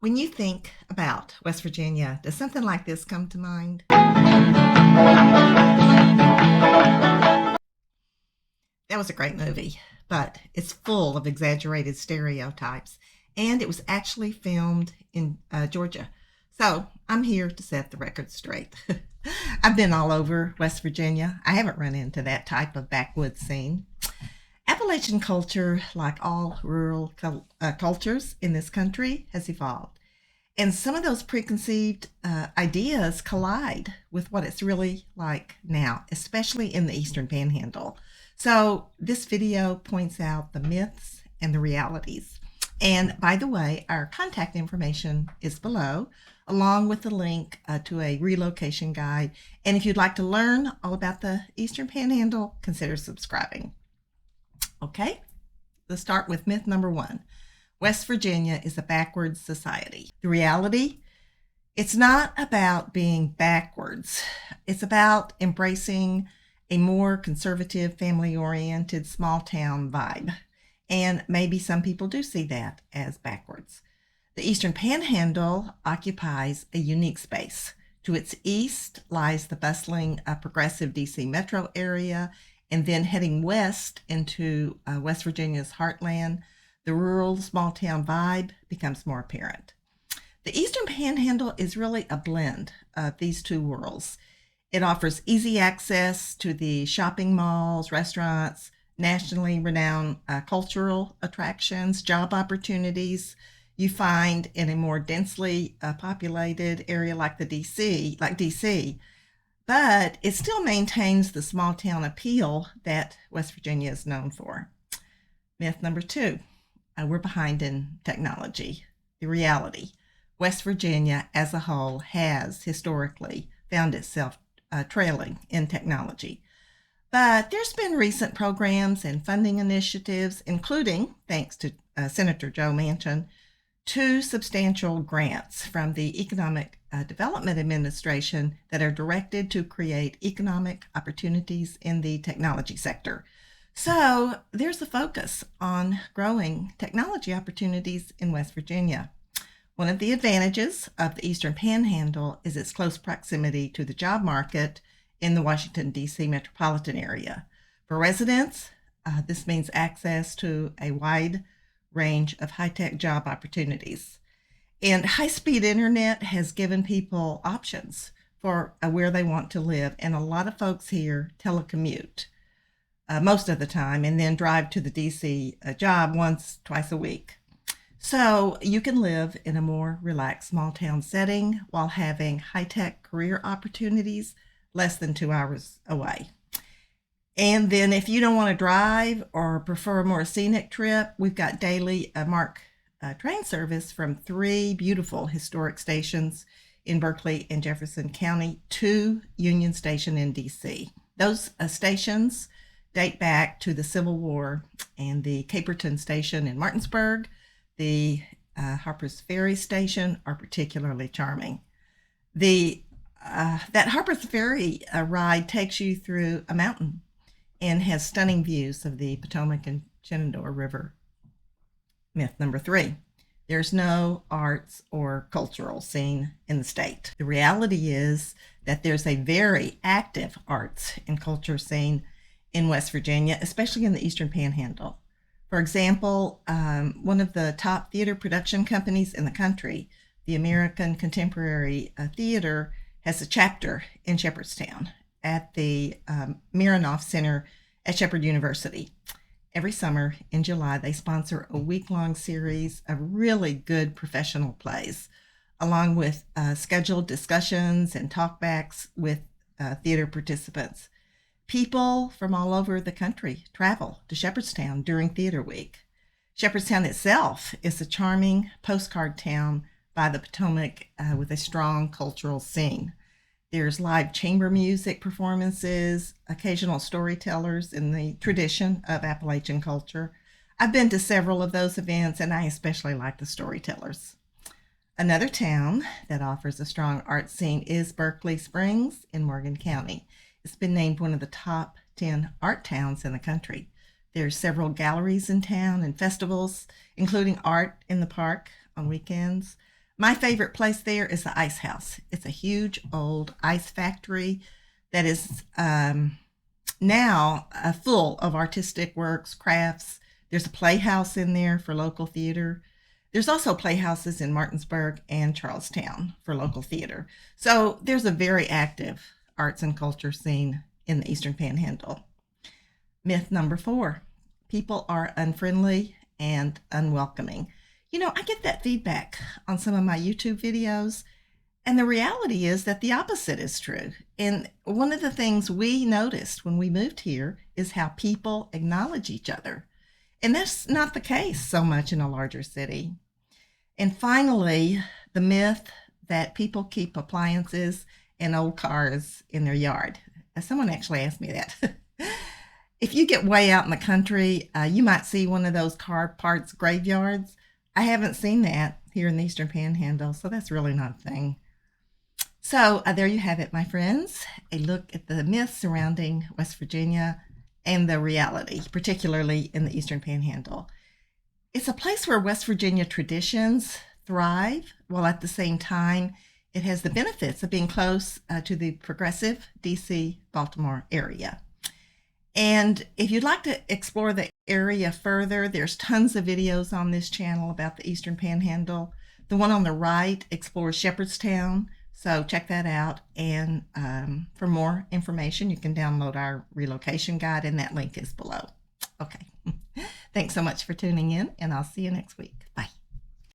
When you think about West Virginia, does something like this come to mind? That was a great movie, but it's full of exaggerated stereotypes, and it was actually filmed in Georgia. So I'm here to set the record straight. I've been all over West Virginia. I haven't run into that type of backwoods scene. Appalachian culture, like all rural cultures in this country, has evolved. And some of those preconceived ideas collide with what it's really like now, especially in the Eastern Panhandle. So, this video points out the myths and the realities. And by the way, our contact information is below, along with the link to a relocation guide. And if you'd like to learn all about the Eastern Panhandle, consider subscribing. Okay, let's start with myth number one. West Virginia is a backwards society. The reality, it's not about being backwards. It's about embracing a more conservative, family-oriented, small-town vibe. And maybe some people do see that as backwards. The Eastern Panhandle occupies a unique space. To its east lies the bustling, progressive DC metro area, and then heading west into West Virginia's heartland, the rural small town vibe becomes more apparent. The Eastern Panhandle is really a blend of these two worlds. It offers easy access to the shopping malls, restaurants, nationally renowned cultural attractions, job opportunities you find in a more densely populated area like DC, but it still maintains the small town appeal that West Virginia is known for. Myth number two, we're behind in technology. The reality, West Virginia as a whole has historically found itself trailing in technology. But there's been recent programs and funding initiatives, including, thanks to Senator Joe Manchin, two substantial grants from the Economic Development Administration that are directed to create economic opportunities in the technology sector. So there's a focus on growing technology opportunities in West Virginia. One of the advantages of the Eastern Panhandle is its close proximity to the job market in the Washington, D.C. metropolitan area. For residents, this means access to a wide range of high-tech job opportunities. And high-speed internet has given people options for where they want to live, and a lot of folks here telecommute most of the time and then drive to the DC job twice a week. So you can live in a more relaxed small town setting while having high-tech career opportunities less than 2 hours away. And then if you don't want to drive or prefer a more scenic trip, we've got daily MARC train service from 3 beautiful historic stations in Berkeley and Jefferson County to Union Station in DC. Those stations date back to the Civil War, and the Caperton Station in Martinsburg, the Harper's Ferry Station are particularly charming. That Harper's Ferry ride takes you through a mountain and has stunning views of the Potomac and Shenandoah River. Myth number 3, there's no arts or cultural scene in the state. The reality is that there's a very active arts and culture scene in West Virginia, especially in the Eastern Panhandle. For example, one of the top theater production companies in the country, the American Contemporary Theater, has a chapter in Shepherdstown at the Mironoff Center at Shepherd University. Every summer in July, they sponsor a week-long series of really good professional plays, along with scheduled discussions and talkbacks with theater participants. People from all over the country travel to Shepherdstown during Theater Week. Shepherdstown itself is a charming postcard town by the Potomac with a strong cultural scene. There's live chamber music performances, occasional storytellers in the tradition of Appalachian culture. I've been to several of those events, and I especially like the storytellers. Another town that offers a strong art scene is Berkeley Springs in Morgan County. It's been named one of the top 10 art towns in the country. There's several galleries in town and festivals, including Art in the Park on weekends. My favorite place there is the Ice House. It's a huge old ice factory that is now full of artistic works, crafts. There's a playhouse in there for local theater. There's also playhouses in Martinsburg and Charlestown for local theater. So there's a very active arts and culture scene in the Eastern Panhandle. Myth number 4, people are unfriendly and unwelcoming. I get that feedback on some of my YouTube videos, and the reality is that the opposite is true. And one of the things we noticed when we moved here is how people acknowledge each other. And that's not the case so much in a larger city. And finally, the myth that people keep appliances and old cars in their yard. Someone actually asked me that. If you get way out in the country, you might see one of those car parts graveyards. I haven't seen that here in the Eastern Panhandle, so that's really not a thing. So there you have it, my friends, a look at the myths surrounding West Virginia and the reality, particularly in the Eastern Panhandle. It's a place where West Virginia traditions thrive, while at the same time it has the benefits of being close to the progressive DC, Baltimore area. And if you'd like to explore the area further, there's tons of videos on this channel about the Eastern Panhandle. The one on the right explores Shepherdstown, so check that out. And for more information, you can download our relocation guide, and that link is below. Okay. Thanks so much for tuning in, and I'll see you next week. Bye.